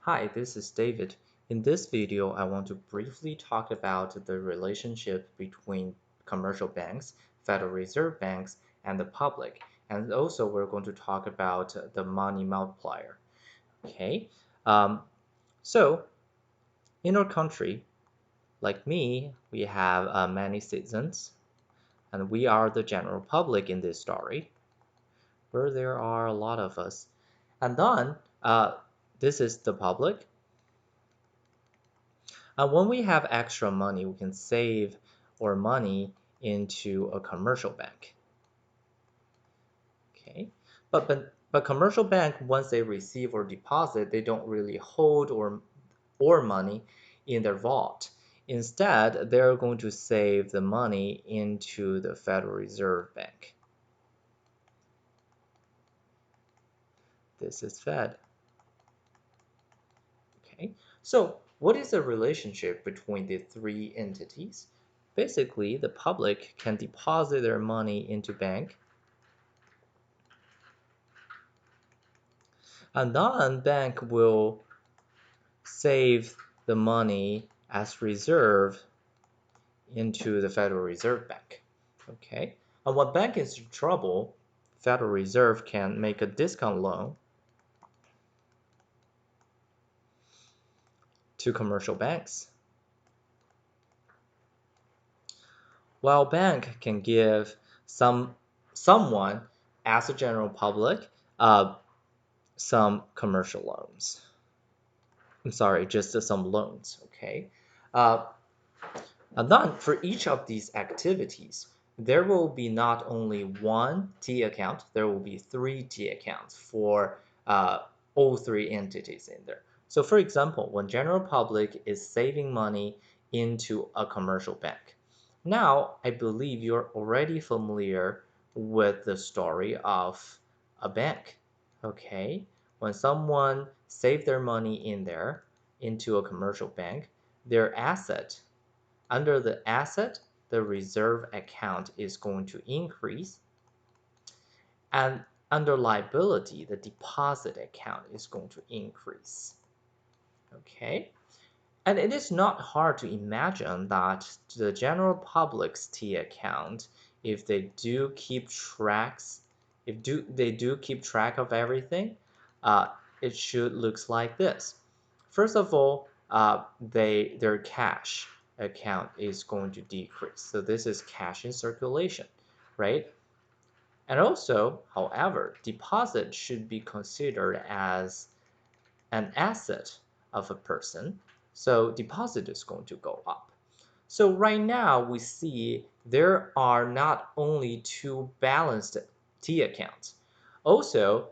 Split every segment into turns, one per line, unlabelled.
Hi, this is David. In this video, I want to briefly talk about the relationship between commercial banks, Federal Reserve banks, and the public. And also, we're going to talk about the money multiplier. Okay, um, so in our country, like me, we have many citizens, and we are the general public in this story, where there are a lot of us. And then, this is the public. When we have extra money, we can save our money into a commercial bank. Okay, but commercial bank, once they receive or deposit, they don't really hold or money in their vault. Instead, they're going to save the money into the Federal Reserve Bank. This is Fed. Okay, so what is the relationship between the three entities? Basically, the public can deposit their money into bank, and non-bank will save the money as reserve into the Federal Reserve Bank. Okay, and when bank is in trouble, Federal Reserve can make a discount loan to commercial banks, while bank can give someone as a general public some commercial loans. I'm sorry, just some loans. Okay. Uh, And then for each of these activities, there will be not only one T account, there will be three T accounts for all three entities in there. So for example, when general public is saving money into a commercial bank. Now, I believe you're already familiar with the story of a bank. Okay, when someone save their money in there into a commercial bank, their asset under the asset, the reserve account is going to increase. And under liability, the deposit account is going to increase. Okay? And it is not hard to imagine that the general public's T account, if they do keep tracks, they do keep track of everything, it should looks like this. First of all, their cash account is going to decrease. So this is cash in circulation, right? And also, however, deposit should be considered as an asset of a person. So deposit is going to go up. So right now we see there are not only two balanced T accounts. Also,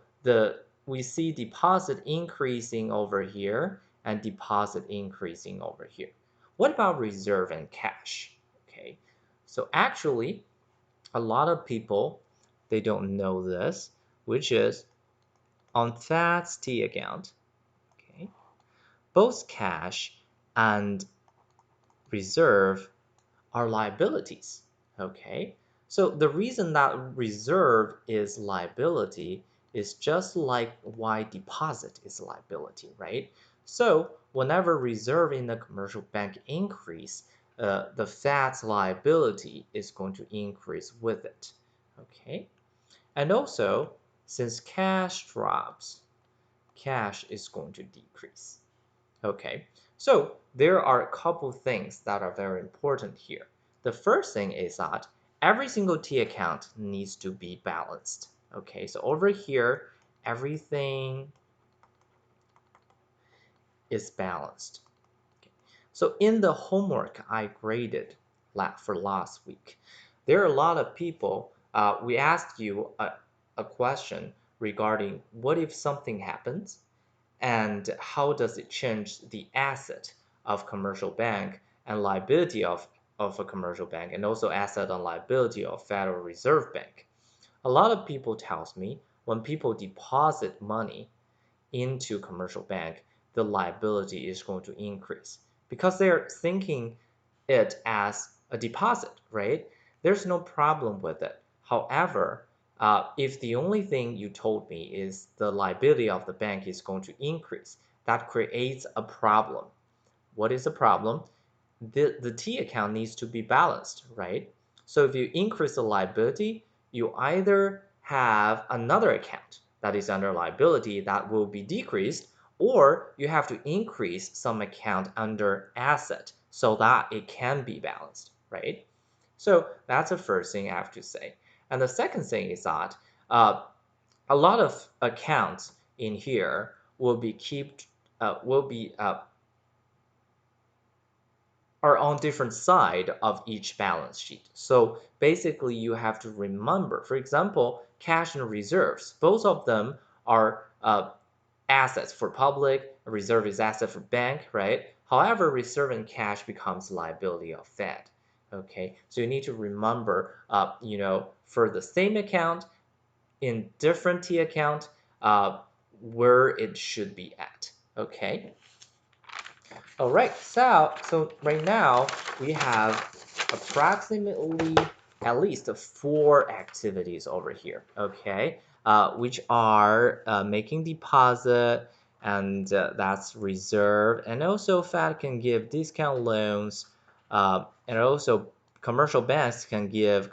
we see deposit increasing over here and deposit increasing over here. What about reserve and cash? Okay, so actually a lot of people they don't know this, which is on Fed's T account, okay, both cash and reserve are liabilities. Okay, so the reason that reserve is liability is just like why deposit is liability, right? So whenever reserve in the commercial bank increase, the Fed's liability is going to increase with it. Okay, and also since cash drops, cash is going to decrease. Okay, so there are a couple things that are very important here. The first thing is that every single T account needs to be balanced. Okay, so over here, everything is balanced. Okay. So in the homework I graded for last week, there are a lot of people, we asked you a question regarding what if something happens and how does it change the asset of commercial bank and liability of a commercial bank and also asset and liability of Federal Reserve Bank. A lot of people tells me when people deposit money into commercial bank, the liability is going to increase because they're thinking it as a deposit, right? There's no problem with it. However, if the only thing you told me is the liability of the bank is going to increase, that creates a problem. What is the problem? The T account needs to be balanced, right? So if you increase the liability, you either have another account that is under liability that will be decreased, or you have to increase some account under asset so that it can be balanced, right? So that's the first thing I have to say. And the second thing is that a lot of accounts in here will be are on different side of each balance sheet. So basically you have to remember, for example, cash and reserves, both of them are assets for public, a reserve is asset for bank, right? However, reserve and cash becomes liability of Fed. Okay, so you need to remember, for the same account in different T account, where it should be at. Okay. All right, so right now we have approximately at least 4 activities over here, okay, which are making deposit, and that's reserve, and also Fed can give discount loans, and also commercial banks can give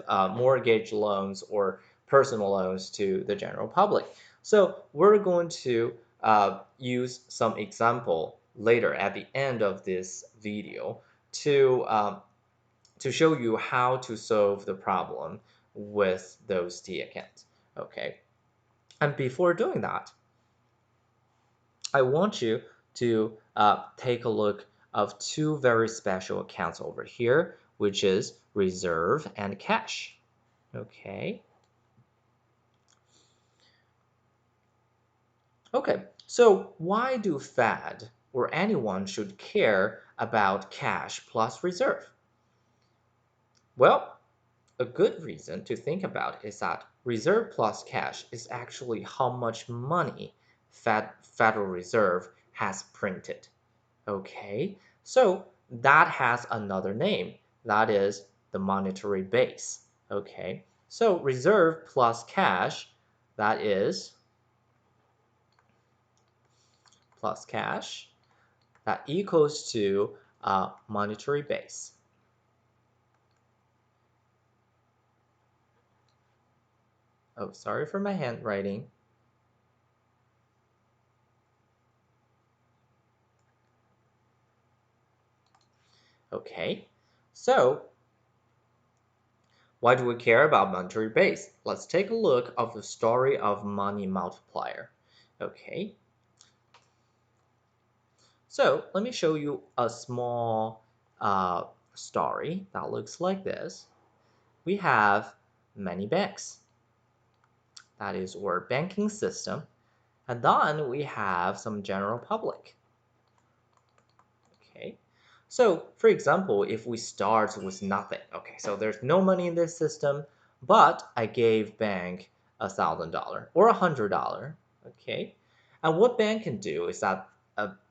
mortgage loans or personal loans to the general public. So we're going to use some example later at the end of this video to show you how to solve the problem with those T accounts. Okay, and before doing that, I want you to take a look of 2 very special accounts over here, which is reserve and cash. Okay. Okay, so why do Fed or anyone should care about cash plus reserve? Well, a good reason to think about is that reserve plus cash is actually how much money Federal Reserve has printed. Okay, so that has another name, that is the monetary base. Okay, so reserve plus cash, that is plus cash, that equals to monetary base. Oh, sorry for my handwriting. Okay, so why do we care about monetary base? Let's take a look of the story of money multiplier. Okay, so let me show you a small story that looks like this. We have many banks, that is our banking system, and then we have some general public. Okay, so for example, if we start with nothing, okay, so there's no money in this system, but I gave bank $1,000 or $100, okay, and what bank can do is that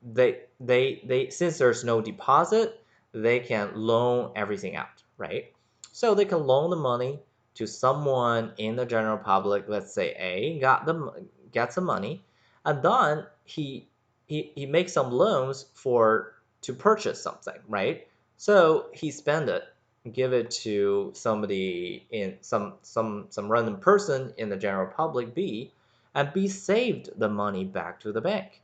they since there's no deposit, they can loan everything out, right? So they can loan the money to someone in the general public. Let's say A gets the money, and then he makes some loans to purchase something, right? So he spend it, give it to somebody in some random person in the general public B, and B saved the money back to the bank.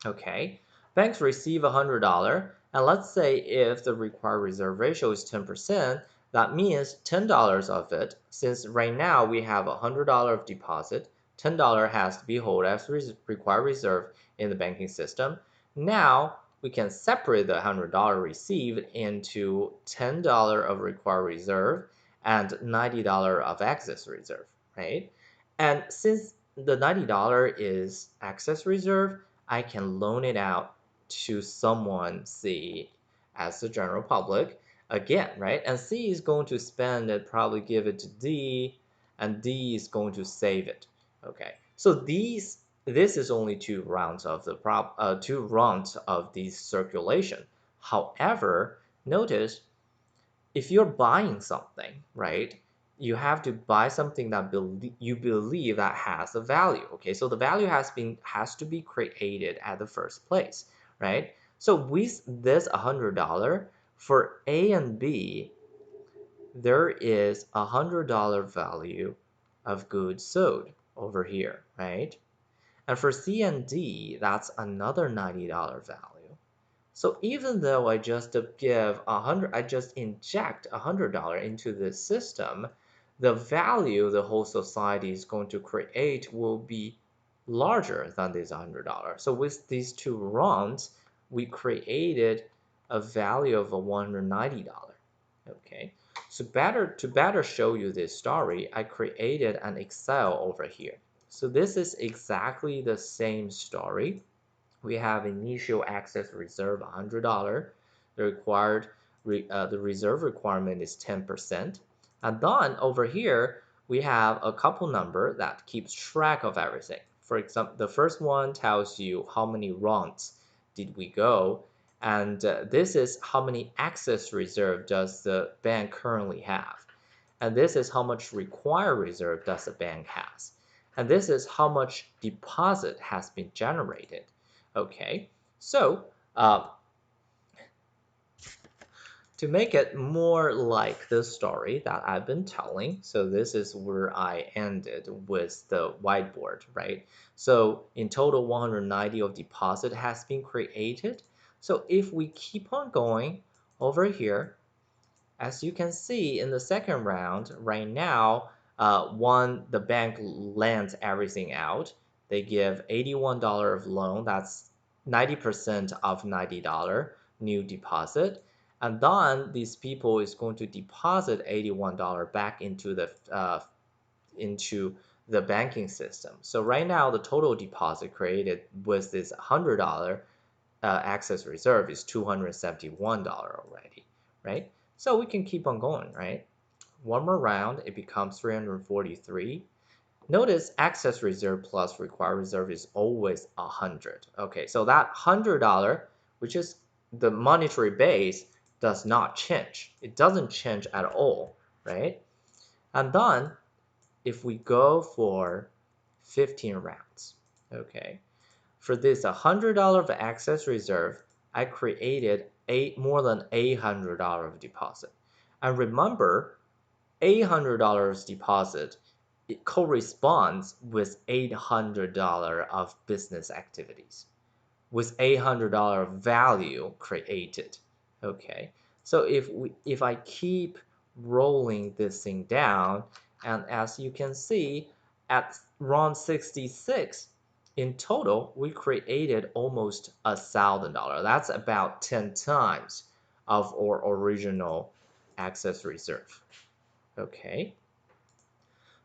Okay, banks receive $100, and let's say if the required reserve ratio is 10%, that means $10 of it, since right now we have $100 of deposit, $10 has to be held as required reserve in the banking system. Now we can separate the $100 received into $10 of required reserve and $90 of excess reserve, right? And since the $90 is excess reserve, I can loan it out to someone C as the general public again, right? And C is going to spend it, probably give it to D, and D is going to save it. Okay, so this is only 2 rounds of the 2 rounds of the circulation. However, notice if you're buying something, right? you have to buy something that you believe that has a value. Okay, so the value has to be created at the first place, right? So with this $100 for A and B, there is $100 value of goods sold over here, right? And for C and D, that's another $90 value. So even though I just I just inject $100 into this system, the value the whole society is going to create will be larger than this $100. So with these two rounds, we created a value of a $190. Okay, so to better show you this story, I created an Excel over here. So this is exactly the same story. We have initial access reserve $100. The reserve requirement is 10%. And then over here, we have a couple number that keeps track of everything. For example, the first one tells you how many rounds did we go, and this is how many access reserve does the bank currently have. And this is how much required reserve does the bank has. And this is how much deposit has been generated. Okay, so to make it more like the story that I've been telling, so this is where I ended with the whiteboard, right? So in total, 190 of deposit has been created. So if we keep on going over here, as you can see in the second round, right now, the bank lends everything out. They give $81 of loan. That's 90% of $90 new deposit. And then these people is going to deposit $81 back into the banking system. So right now, the total deposit created with this $100 access reserve is $271 already, right? So we can keep on going, right? One more round, it becomes 343. Notice access reserve plus required reserve is always 100. Okay, so that $100, which is the monetary base, does not change. It doesn't change at all, right? And then if we go for 15 rounds, okay, for this $100 of access reserve, I created more than $800 of deposit. And remember, $800 deposit, it corresponds with $800 of business activities, with $800 value created. Okay, so if I keep rolling this thing down, and as you can see, at round 66, in total, we created almost $1,000. That's about 10 times of our original access reserve. Okay.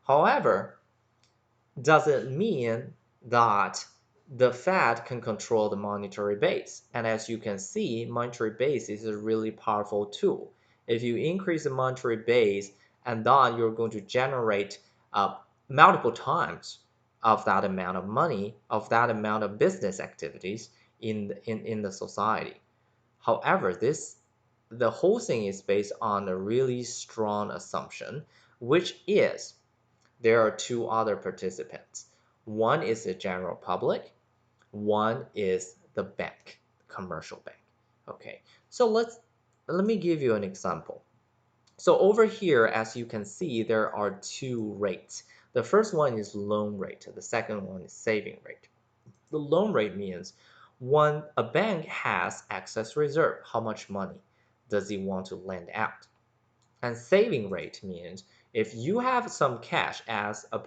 However, doesn't mean that the Fed can control the monetary base. And as you can see, monetary base is a really powerful tool. If you increase the monetary base, and then you're going to generate multiple times of that amount of money, of that amount of business activities in the society. However, the whole thing is based on a really strong assumption, which is there are two other participants. One is the general public, one is the bank, commercial bank. Okay, so let me give you an example. So over here, as you can see, there are two rates. The first one is loan rate, the second one is saving rate. The loan rate means when a bank has excess reserve, how much money does it want to lend out? And saving rate means if you have some cash as a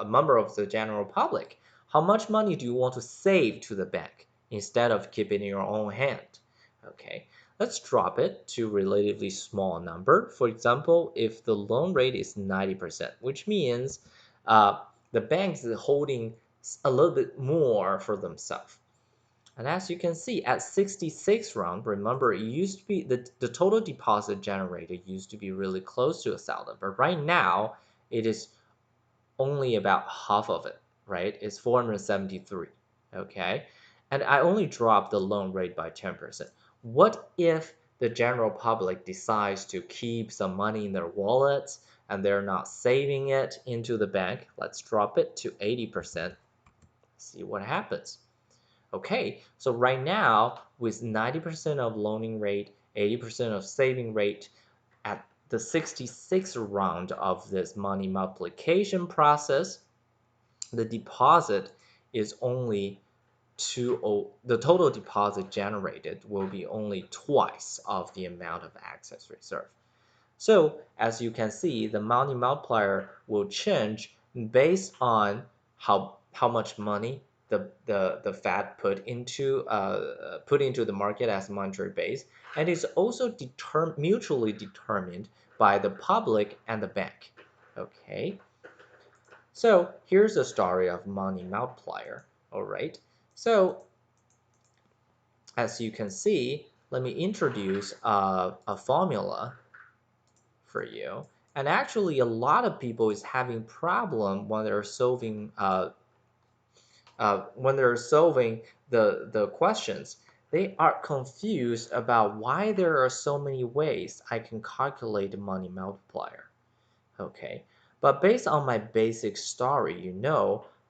member of the general public, how much money do you want to save to the bank instead of keeping in your own hand? Okay, let's drop it to relatively small number. For example, if the loan rate is 90%, which means the bank is holding a little bit more for themselves. And as you can see, at 66 round, remember it used to be the total deposit generated used to be really close to 1,000, but right now it is only about half of it, right? It's 473, okay? And I only dropped the loan rate by 10%. What if the general public decides to keep some money in their wallets and they're not saving it into the bank, let's drop it to 80%. See what happens. Okay, so right now with 90% of loaning rate, 80% of saving rate, at the 66th round of this money multiplication process, the deposit is only the total deposit generated will be only twice of the amount of excess reserve. So as you can see, the money multiplier will change based on how much money the Fed put into the market as monetary base, and is also mutually determined by the public and the bank. Okay. So here's the story of money multiplier. All right. So as you can see, let me introduce a formula for you. And actually, a lot of people is having problem when they're solving the questions. They are confused about why there are so many ways I can calculate the money multiplier. Okay, but based on my basic story,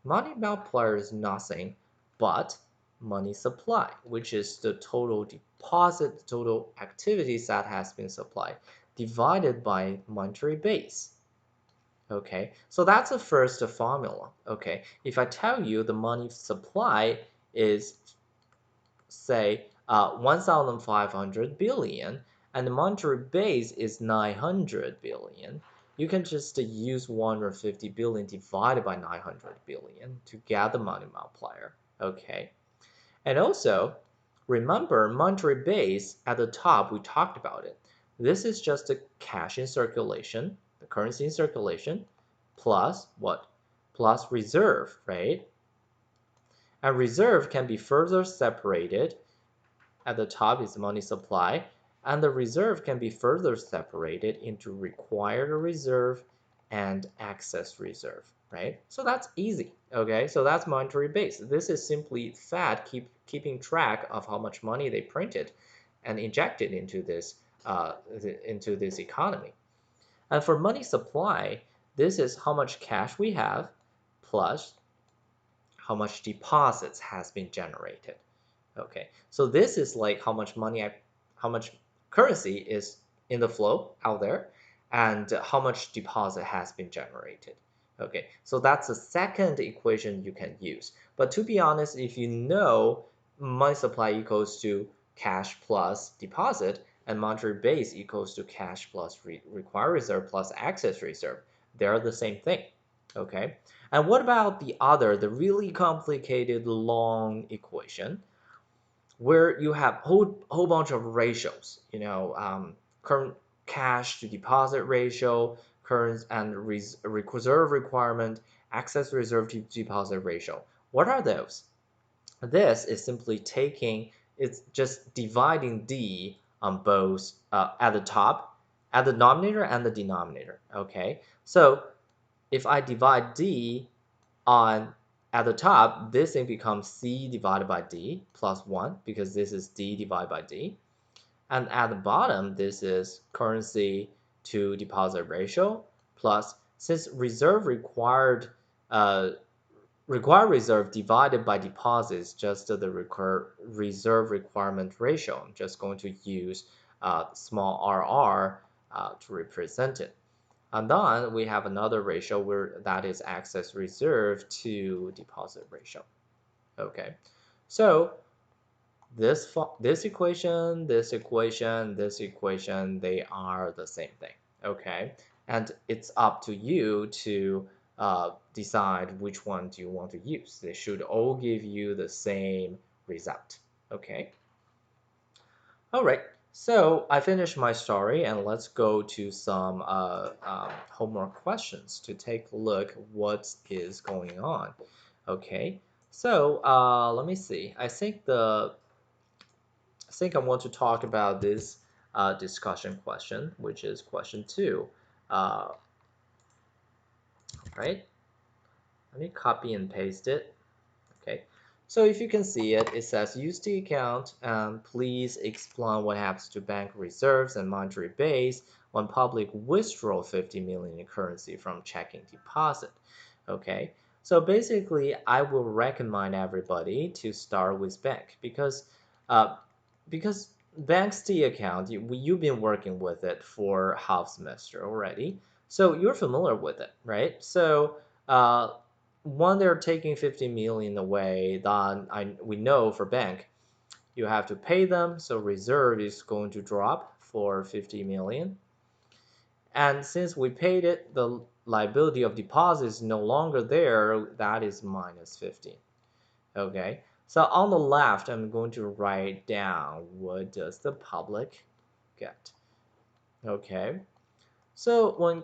money multiplier is nothing but money supply, which is the total deposit, total activities that has been supplied, divided by monetary base. Okay, so that's the first formula. Okay, if I tell you the money supply is, say, 1,500 billion, and the monetary base is 900 billion, you can just use 150 billion divided by 900 billion to get the money multiplier. Okay, and also remember monetary base at the top, we talked about it. This is just the cash in circulation, the currency in circulation, plus what? Plus reserve, right? And reserve can be further separated. At the top is money supply, and the reserve can be further separated into required reserve and excess reserve, right? So that's easy, okay? So that's monetary base. This is simply Fed keeping track of how much money they printed and injected into this economy. And for money supply, this is how much cash we have plus how much deposits has been generated. Okay, so this is like how much how much currency is in the flow out there, and how much deposit has been generated. Okay, so that's the second equation you can use. But to be honest, if you know money supply equals to cash plus deposit, and monetary base equals to cash plus required reserve plus excess reserve, they're the same thing. Okay, and what about the really complicated long equation, where you have whole bunch of ratios, current cash to deposit ratio, current and reserve requirement, excess reserve to deposit ratio. What are those? This is simply it's just dividing D on both at the top, at the denominator and the denominator. Okay, so if I divide D on at the top, this thing becomes C divided by D plus 1, because this is D divided by D. And at the bottom, this is currency to deposit ratio plus, since required reserve divided by deposit is just the reserve requirement ratio. I'm just going to use small rr to represent it. And then we have another ratio that is excess reserve to deposit ratio. Okay, so this equation, this equation, this equation, they are the same thing. Okay, and it's up to you to decide which one do you want to use. They should all give you the same result. Okay. All right, so I finished my story, and let's go to some homework questions to take a look what is going on. Okay, so let me see. I think I want to talk about this discussion question, which is question 2. Right? Let me copy and paste it. Okay, So if you can see it, it says use the account and please explain what happens to bank reserves and monetary base when public withdraw 50 million in currency from checking deposit. Okay, so basically I will recommend everybody to start with bank uh, because bank's the account, you've been working with it for half semester already, so you're familiar with it, right? So when they're taking 50 million away, then we know for bank you have to pay them, so reserve is going to drop for 50 million. And since we paid it, the liability of deposit is no longer there, that is minus 50. Okay, so on the left, I'm going to write down what does the public get. Okay, so when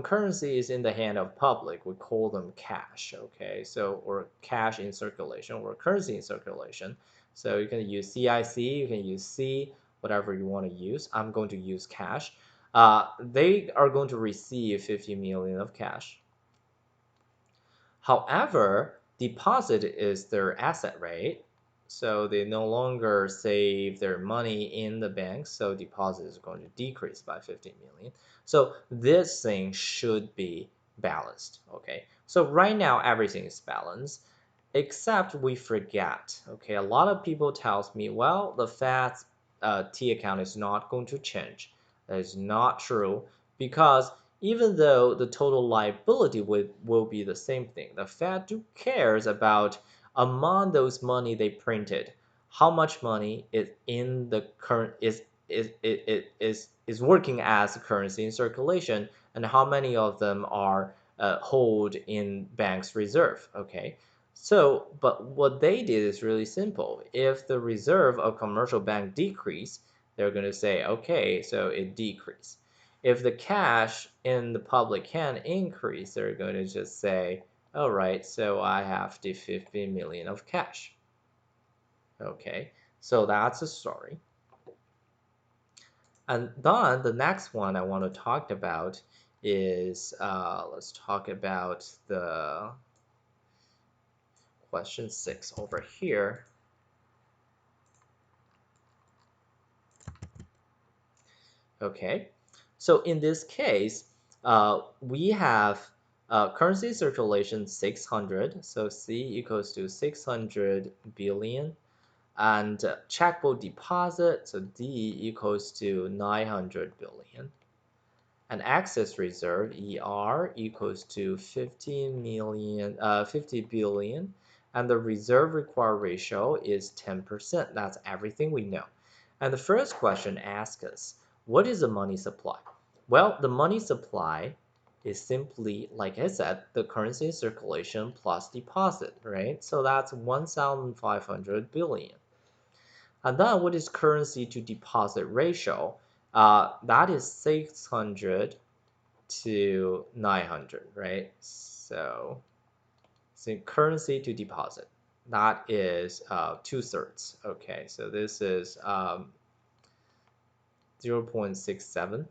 currency is in the hand of public, we call them cash. Okay, so or cash in circulation or currency in circulation. So you can use CIC, you can use C, whatever you want to use. I'm going to use cash. They are going to receive 50 million of cash. However, deposit is their asset, right? So they no longer save their money in the bank, so deposit is going to decrease by 50 million. So this thing should be balanced, okay? So right now everything is balanced, except we forget, okay? A lot of people tells me, well, the Fed's T account is not going to change. That is not true because even though the total liability will be the same thing, the Fed do cares about among those money they printed, how much money is in the current is working as currency in circulation, and how many of them are hold in banks reserve. Okay, so but what they did is really simple. If the reserve of commercial bank decrease, they're going to say, okay, so it decreased. If the cash in the public can increase, they're going to just say, all right, so I have the 50 million of cash. Okay, so that's the story. And then the next one I want to talk about is, let's talk about the question 6 over here. Okay, so in this case, we have currency circulation 600, so C equals to 600 billion, and checkable deposit, so D equals to 900 billion, and excess reserve ER equals to 50 billion, and the reserve required ratio is 10%. That's everything we know. And the first question asks us, what is the money supply? Well, the money supply is simply, like I said, the currency circulation plus deposit, right? So that's 1,500 billion. And then what is currency to deposit ratio? That is 600 to 900, right? So currency to deposit, that is 2/3. Okay, so this is 0.67.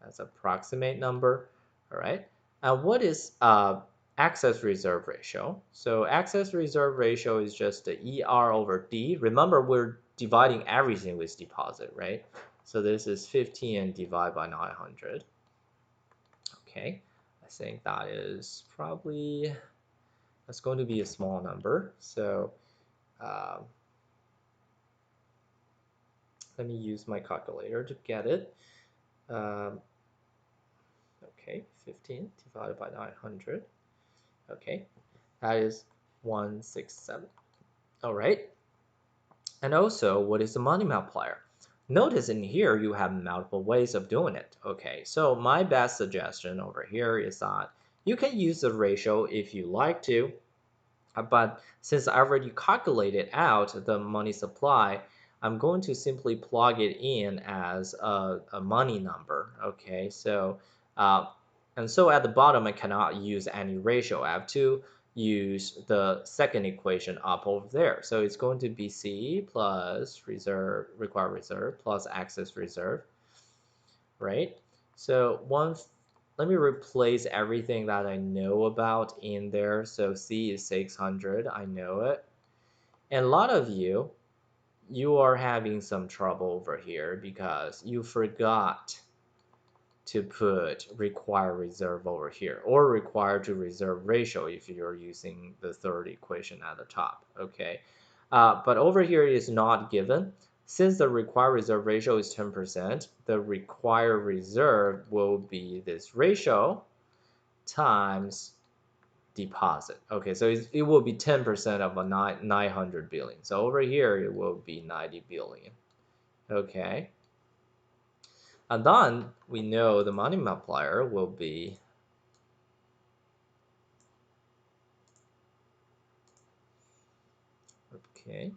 That's approximate number. All right. And what is excess reserve ratio? So excess reserve ratio is just the ER over D. Remember, we're dividing everything with deposit, right? So this is 15 divided by 900. Okay, I think that is probably, that's going to be a small number. So um, let me use my calculator to get it. Um, okay, 15 divided by 900. Okay, that is 167. All right. And also, what is the money multiplier? Notice in here you have multiple ways of doing it. Okay, so my best suggestion over here is that you can use the ratio if you like to, but since I already calculated out the money supply, I'm going to simply plug it in as a money number. Okay, so uh, and so at the bottom I cannot use any ratio. I have to use the second equation up over there. So it's going to be C plus reserve, required reserve, plus excess reserve, right? So let me replace everything that I know about in there. So C is 600, I know it. And a lot of you are having some trouble over here because you forgot to put required reserve over here, or required to reserve ratio if you're using the third equation at the top, okay? But over here is not given. Since the required reserve ratio is 10%, the required reserve will be this ratio times deposit. Okay, so it will be 10% of a 900 billion. So over here, it will be 90 billion. Okay. And then we know the money multiplier will be okay.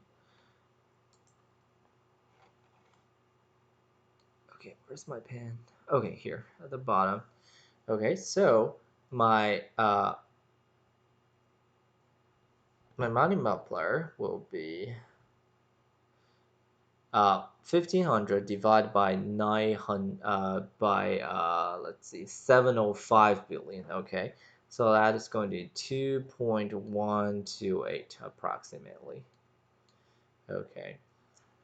Okay, where's my pen? Okay, here at the bottom. Okay, so my my money multiplier will be 1500 divided by 900 by let's see 705 billion. Okay, so that is going to be 2.128 approximately. Okay,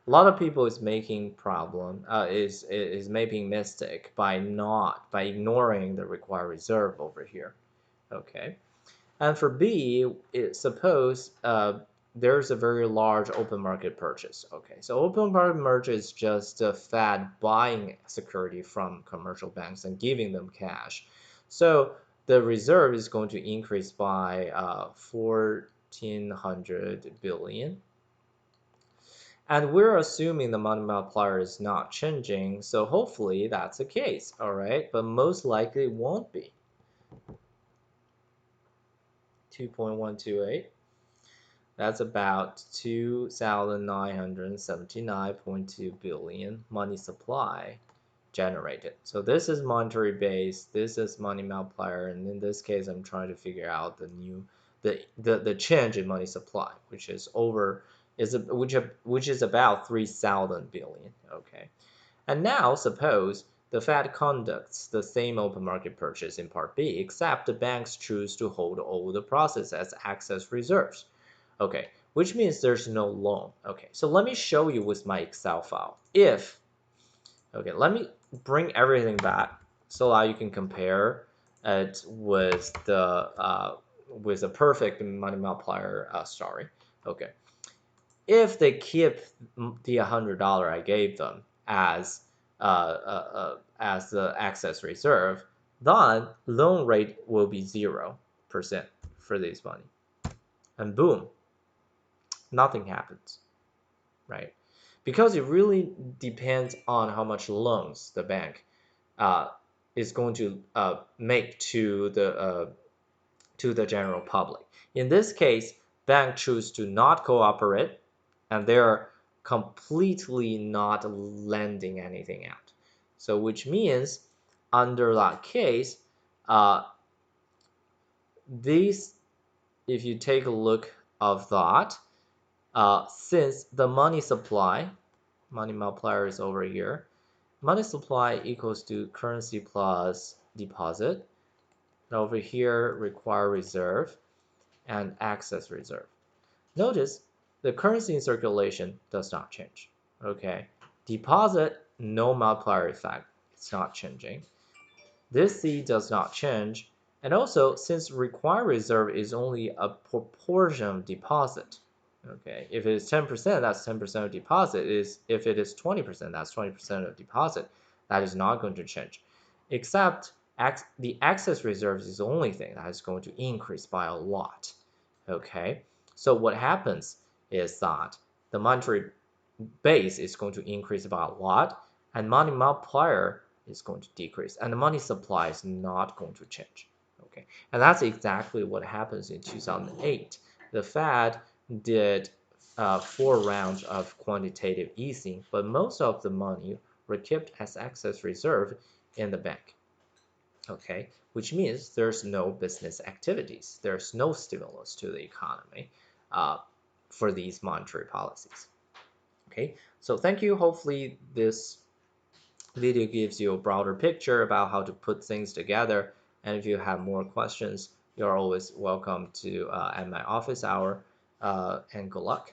a lot of people is making problem is making mistake by ignoring the required reserve over here. Okay, and for B, suppose there's a very large open market purchase. Okay, so open market purchase is just a Fed buying security from commercial banks and giving them cash. So the reserve is going to increase by 1,400 billion. And we're assuming the money multiplier is not changing, so hopefully that's the case, all right? But most likely it won't be. 2.128. That's about 2,979.2 billion money supply generated. So this is monetary base, this is money multiplier, and in this case, I'm trying to figure out the change in money supply, which is which is about 3,000 billion. Okay, and now suppose the Fed conducts the same open market purchase in Part B, except the banks choose to hold all the process as excess reserves. Okay, which means there's no loan. Okay, so let me show you with my Excel file. Okay, let me bring everything back so that you can compare it with a perfect money multiplier story. Okay, if they keep the $100 I gave them as the excess reserve, then loan rate will be 0% for this money, and boom, nothing happens, right? Because it really depends on how much loans the bank uh, is going to make to the general public. In this case, bank choose to not cooperate, and they're completely not lending anything out. So which means under that case, these, if you take a look of that, since the money supply, money multiplier is over here, money supply equals to currency plus deposit. And over here, require reserve and excess reserve. Notice the currency in circulation does not change. Okay, deposit, no multiplier effect, it's not changing. This C does not change. And also, since required reserve is only a proportion of deposit, okay, if it is 10%, that's 10% of deposit. If it is 20%, that's 20% of deposit. That is not going to change. Except the excess reserves is the only thing that is going to increase by a lot. Okay, so what happens is that the monetary base is going to increase by a lot, and money multiplier is going to decrease, and the money supply is not going to change. Okay, and that's exactly what happens in 2008. The Fed did 4 rounds of quantitative easing, but most of the money were kept as excess reserve in the bank. Okay, which means there's no business activities, there's no stimulus to the economy for these monetary policies. Okay, so thank you. Hopefully this Video gives you a broader picture about how to put things together. And if you have more questions, you're always welcome to at my office hour. And good luck.